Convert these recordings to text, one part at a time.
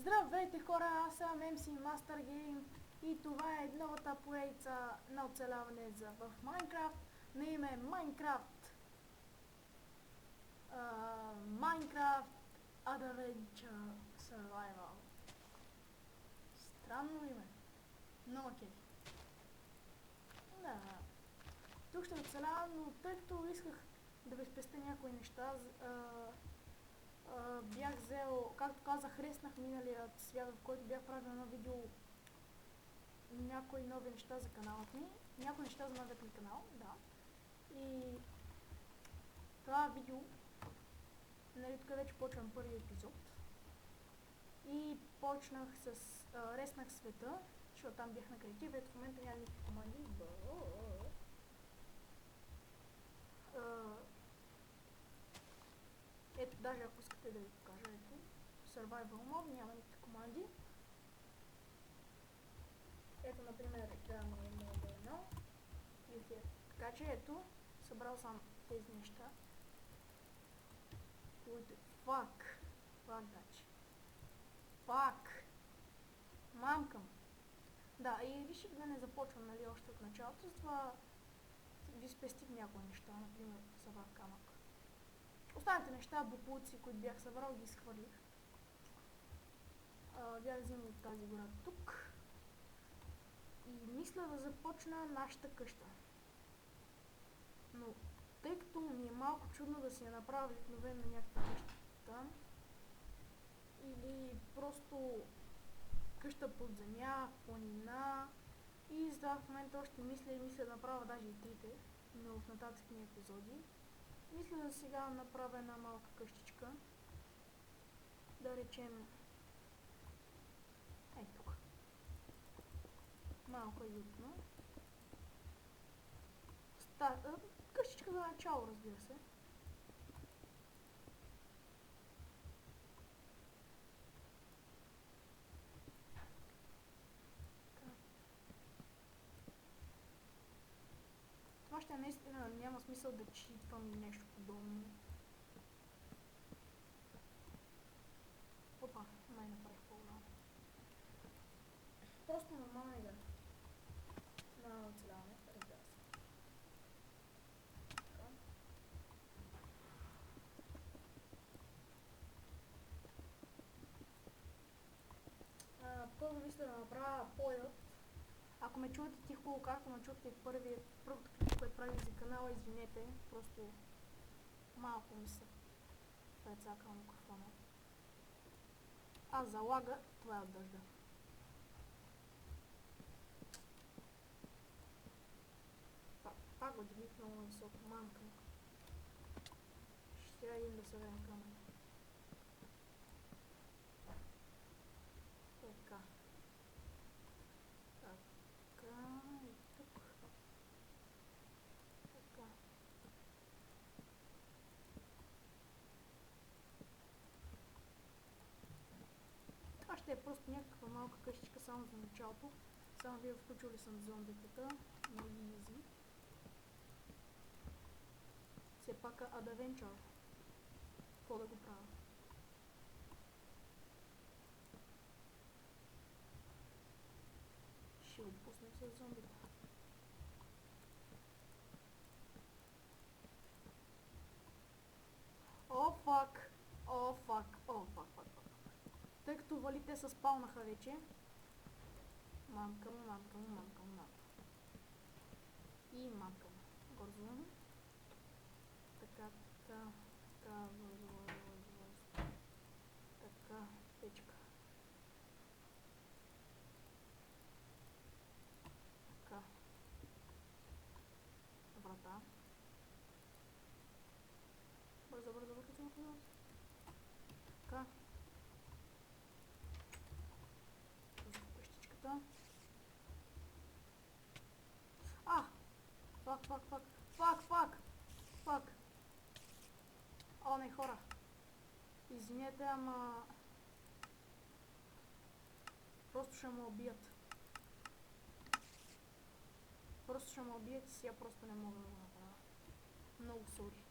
Здравейте хора, аз съм MC Master Game и това е новата поредица на оцеляване в Майнкрафт на име Minecraft Minecraft Adventure Survival. Странно име, но окей. Да, тук ще оцелявам, но тъй като исках да ви спестя някои неща, бях взел, както казах, реснах миналият свят, в който бях правил едно видео, някои нови неща за каналът ми, някои неща за новият ми канал, да. И това видео, нали, тук вече почвам първи епизод. И почнах с, реснах света, защото там бях на креатив, ето в момента няма никакви команди. Ето, даже ако искате да ви покажа, ето, Survival Mode, няма никакви команди. Ето, например, екран е Mode 1. Така че, ето, събрал съм тези неща. Фак, значи. Фак! Мамкам! Да, и реших да не започвам, нали, още от началото, затова ви спестих някои неща, например, събрах камък. Останалите неща, боклуци, които бях събрал, ги изхвърлих. Бях взимал от тази гора тук. И мисля да започна нашата къща. Но тъй като ми е малко чудно да си я направя обикновено някаква къща там, или просто къща под земя, планина, и затова в момента още мисля да направя даже и трите, но в нататъчни епизоди. Мисля да сега направя една малка къщичка. Да речем... Ей тук. Малко е уютно. Къщичка за начало, разбира се. Това ще наистина няма смисъл да читвам или нещо подобно. Опа, май направих по-голямо. Просто нормална игра. На оцеляване, разбира се. Първо мисля да направя поят. Ако ме чувате тихо, както ме чухте в първото клип, което правих за канала, извинете, просто малко ми се прецакал микрофона. Залага, това е от дъжда. Пак го дигних много високо, мамка. Ще трябва един да се върна към мен. Така. И тук. Така. Това ще е просто някаква малка къщичка само за началото. Само вие включили съм зомбитата. Много изи. Все пак Adventure. Какво да го правя? Ще отпуснем с зомбита. О, фак! Тъй като валите се спалнаха вече. Мамка му. И мамка му. Горзуваме. Така. Така, печка. Така. Врата. Бързо. Така. Къщичката. Фак. О, не, хора. Извинете, ама... Просто ще ме убият. И сега просто не мога да го направя. Много сори.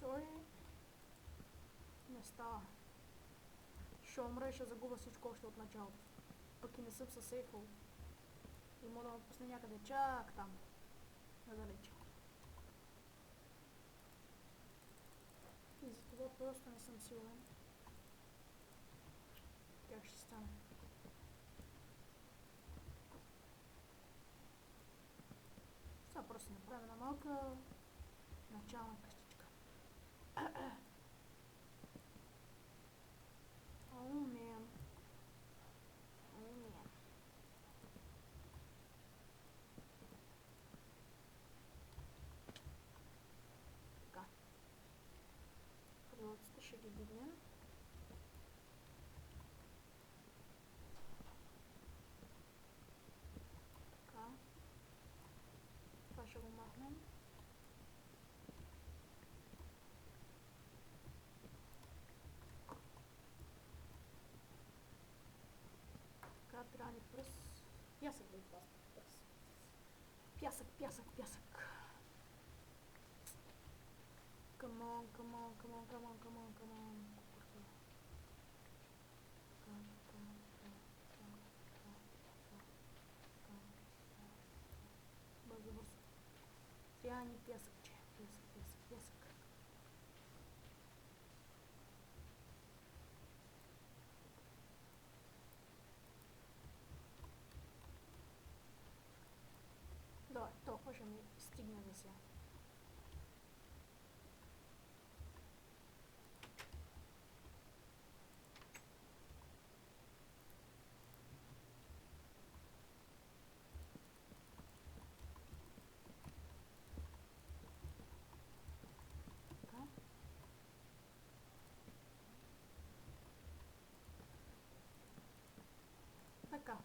Sorry. става? Ще умра и ще загубя всичко още от началото. Пък и не съм със сейфъл. И мога да ме пусне някъде чак там. Надалече. И за това просто не съм сигурен как ще стане. Сега просто направим една малка начална къщичка. О, мен. О, мен. Така. Крилците ще ги дигнем. Така. Това ще го махнем. Така, трябва ни пръс. Пясък да изпасва. Пръс. Пясък, пясък, пясък. Come on, come on, come on, come on, come on, come on. Бързо, бързо. Трябва ни пясъкче. Пясък, пясък, пясък. Добре, толкова ще ми стигне за сега. Така,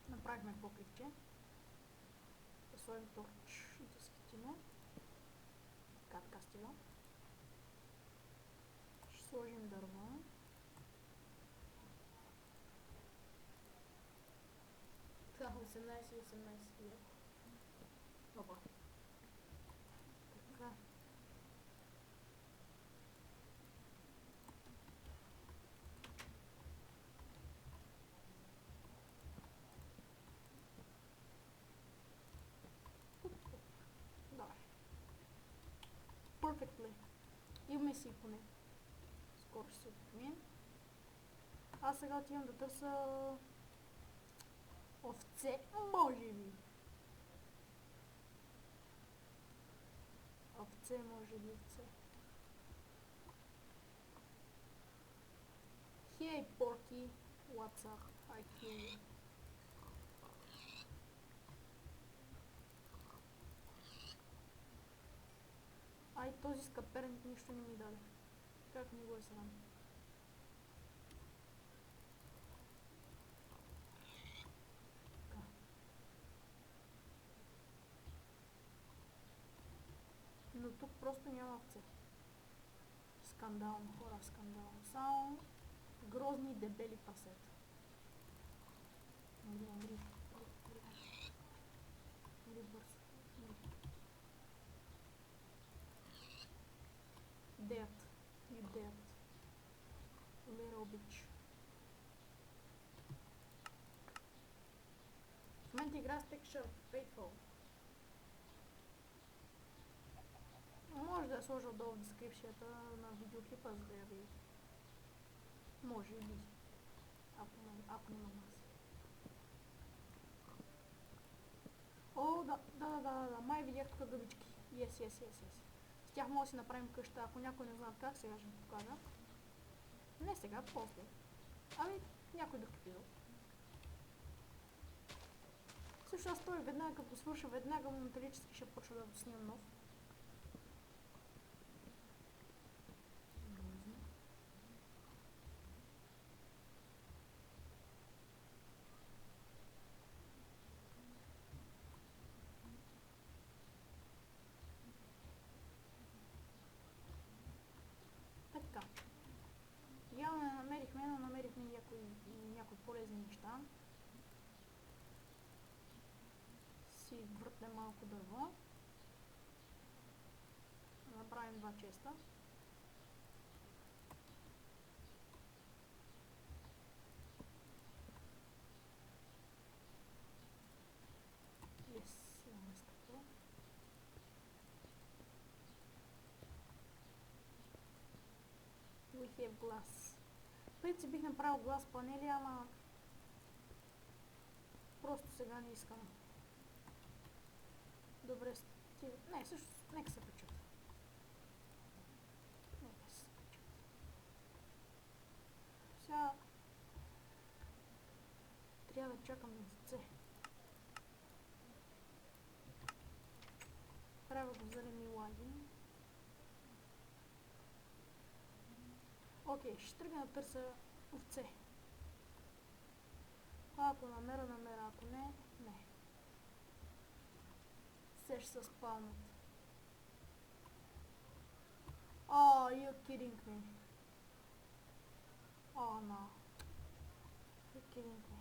направихме покривче. Да сложим торч и да скитиме. Така, така стига. Ще сложим дърво. Така, 18 и 18 стига. Опа. Така. Perfectly. Имаме си поне. Скоро ще се отмие. Аз сега отивам да търся овце, може би. Овце, може би овце. Hey Porky, what's up? I kill you. Ай, този скъперник нищо не ми даде. Как ми го е срам. Така. Но тук просто няма овце. Скандално, хора, скандално. Само грозни дебели пасета. Умри, умри. Умри бързо. Dead. You dead. Little bitch. В момента игра с Texture Fateful. Може да я сложа долу в дескрипцията на видеоклипа, за да я видите. Може би. Ако нямам аз. О, да. Май видях тук гъбички. Yes. С тях може да си направим къща. Ако някой не знае как, сега ще ви покажа. Не сега, после. Ами, някой друг епизод. Също аз той веднага, като свърша, веднага моменталически ще почва да снимам нов. Така. Явно не намерихме, но намерихме някои полезни неща. Си въртнем малко дърво. Направим два честа. have glass. В принцип бих направил глас панели, ама просто сега не искам. Добре, не, също, нека се качат. Нека се качат. Сега трябва да чакам на деце. Правя го зелени лаги. Окей, ще тръгна да търся овце. Ако намеря, ако не, не. Все ще се спалнат. Oh, you're kidding me. Oh no. You're kidding me.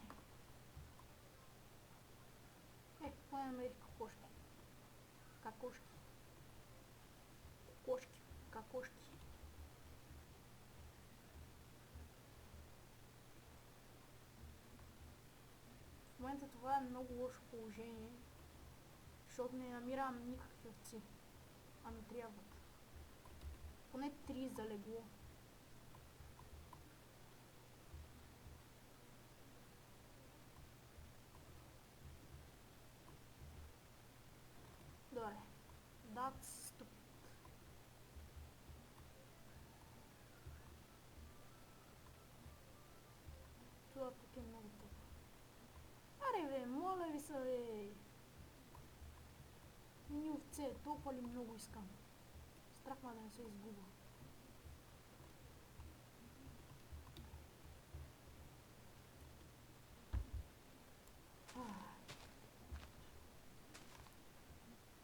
Поне намерих кокошки. Какошки. Кокошки. Какошки. В момента това е много лошо положение, защото не намирам никакви овци. А ми трябват. Поне 3 залегло. Добре. That's stupid. Това тук е много тъпо. Аре бе, моля ви се бе. Ни овце, толкова ли много искам? Страх ме да не се изгубя.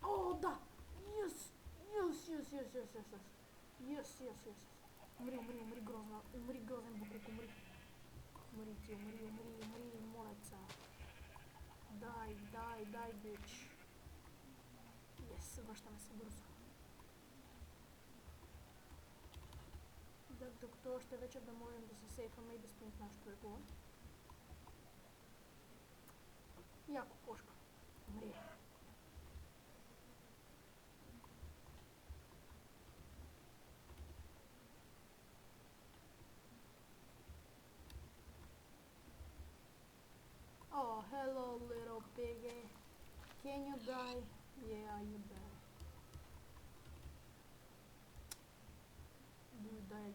О, да! Yes! Yes. Умри, грозна. Умри, грозен букук, умри. Умри ти, умри, молеца. Дай, бич. Yes, връщаме се бързо. Докато още вечер да можем да се сейфаме и да спим в нашото легло. Яко кошка. Умри. Oh, hello little piggy. Can you die? Yeah, you die. Дай.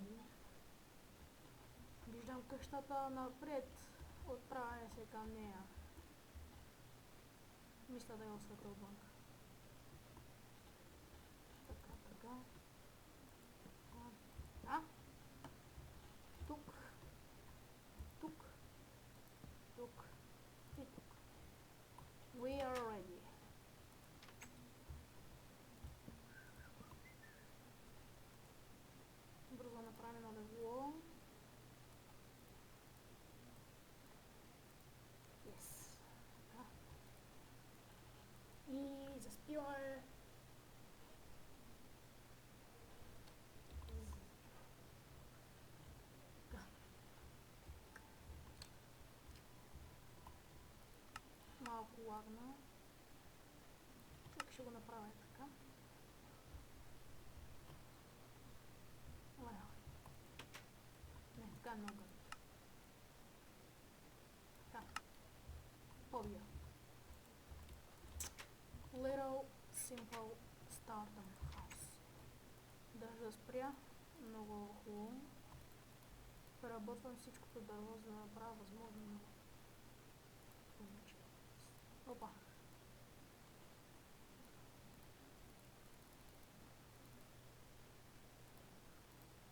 Виждам къщата напред. Отправя се към нея. Мисля да я осветя отвън. Така. Тук. И тук. We are ready. Бързо направим на легло. Yes. Така. И заспиваме. Така. Малко лагна. Чак ще го направя така. Не, така е много. Така. Побия. Little simple stardom house. Държа спря. Много хубаво. Преработвам всичкото дърво, за да направя възможно много. Опа.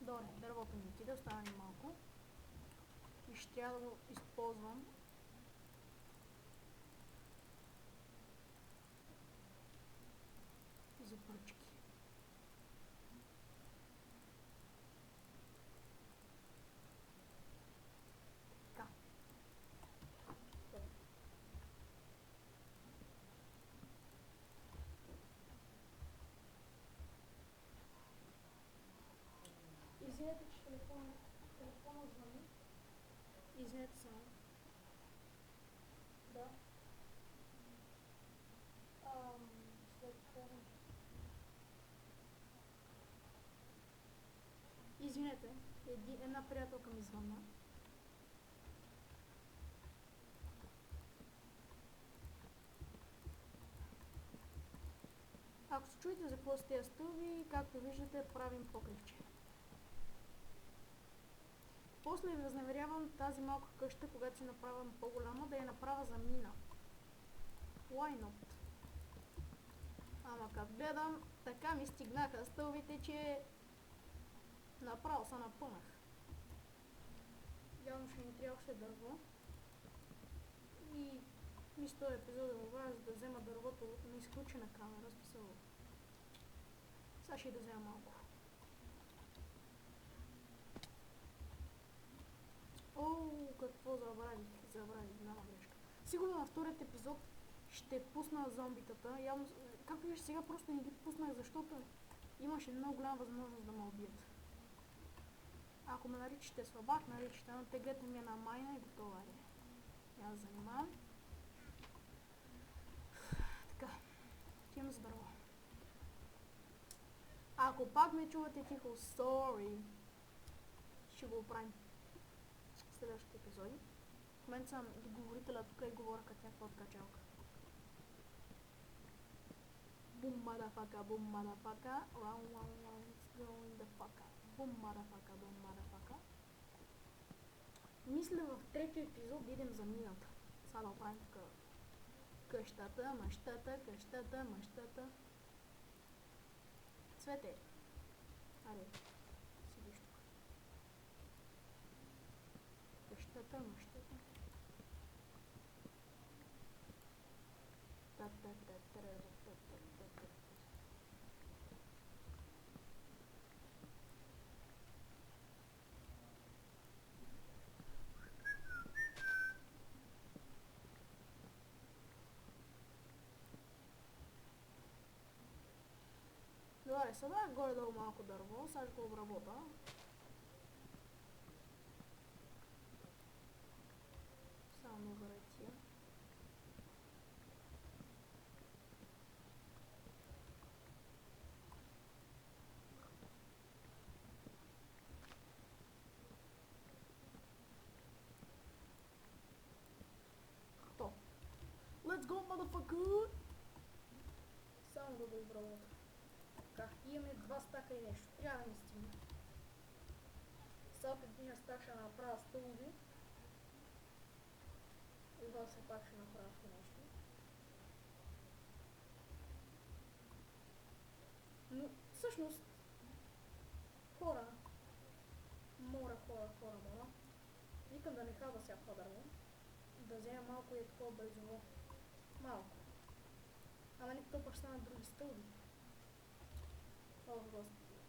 Добре, дървото ми отиде, остава ни малко. И ще трябва да го използвам. За пръчки. Така. Извинете, че телефона звъни. Извинете само. Да. След това. Извинете. извинете, една приятелка ми звънна. Ако се чуете за какво са тези стълби, както виждате, правим покривче. После възнамерявам тази малка къща, когато си направям по-голяма, да я направя за мина. Why not? Ама като гледам, така ми стигнаха стълбите, че направо се напънах. Явно ще ни трябва още дърво. И мисля този епизод да говоря, за да взема дървото на изключена камера, смисъл. Сега ще да взема малко. Оу, какво забравих, голяма грешка. Сигурно на вторият епизод ще пусна зомбитата. Явно, както виж, сега просто не ги пуснах, защото имаше много голяма възможност да ме убият. Ако ме наричате слабак, наричате, но теглете ми една майна и готова е. Я да занимавам. Така, отивам за дърво. Ако пак ме чувате тихо, sorry, ще го оправим в следващите епизоди. В момента съм договорителя тук и говоря като някаква откачалка. Boom motherfucker, round let's go in the fucker. Boom motherfucker. Мисля в третия епизод да идем за мината. Сега да оправим тук къщата, мъщата. Цвете. Аре, седиш тук. Къщата, мъщата. Добре, сега горе-долу малко дърво, сега ще го обработа. Само вратия. То. Let's go, motherfucker! Само да го обработа. Така, имаме 2 стака и нещо. Трябва да ми стигне. Сега от един стак ще направя стълби. И това все пак ще направя нещо. Но всъщност хора. Мора. Викам да не хава всяко дърво. Да взема малко и такова брезово. Малко. Ама не то пък ще станат други стълби. О, господи.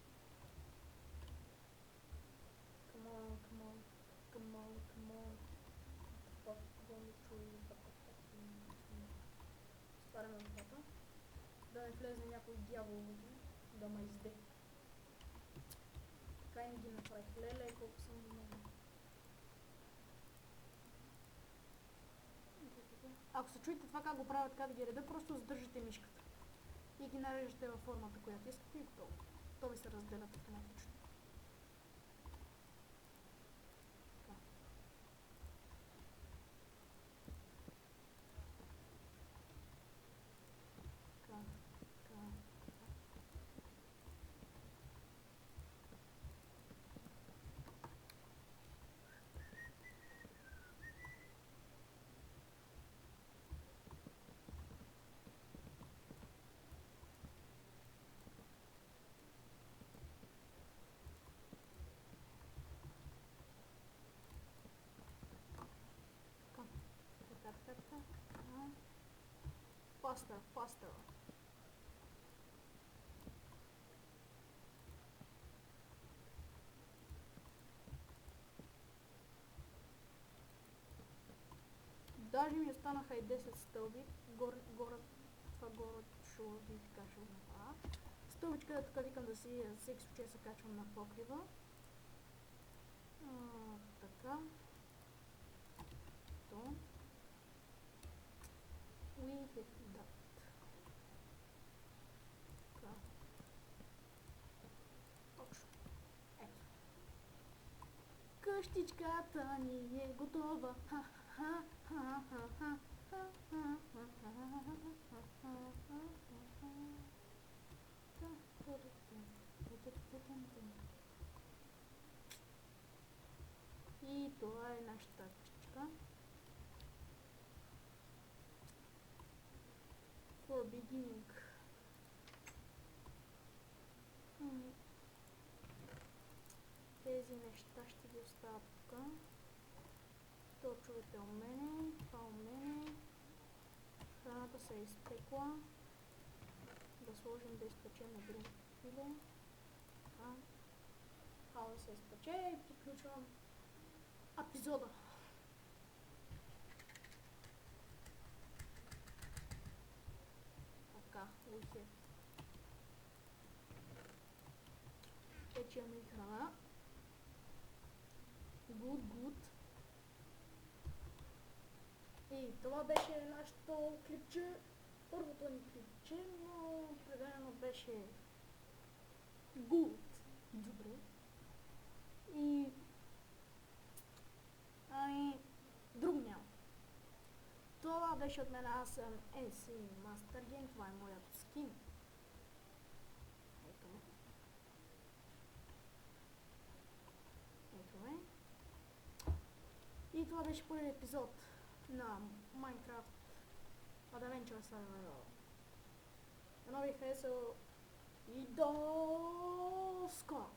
Come on. Fuck, don't tree, Спаряме вратата. Да не влезне някой дявол да ме изде. Така и не ги направих. Леле, колко съм виновен. Ако се чуете това как го правя така да ги реда, просто задържате мишката. И ги нарежете във формата, която искате и готово. То ви се разделят автоматично. Faster. Даже ми останаха и 10 стълби. Това горе и така ще го направя. Стълбичка, тук викам да си за всеки случай се качвам на покрива. Така. То. We hit that. Точно. Ето. Къщичката ни е готова. И това е нашата къщичка. For beginning. Тези неща ще ги оставя тук. То човек е у мене, това у мене. Храната се е изпекла. Да сложим да изпечем на друго филе. Хао да се изпече и приключвам епизода. Така, we have. Печем и храна. Good. И това беше нашето клипче. Първото ни клипче, но определено беше good. Добре. И друг няма. Това беше от мен, аз съм AC Master Game, това е моят скин. Ето ме. И това беше първият епизод на Minecraft Adventure Survival. Едно ви харесало и до скоро!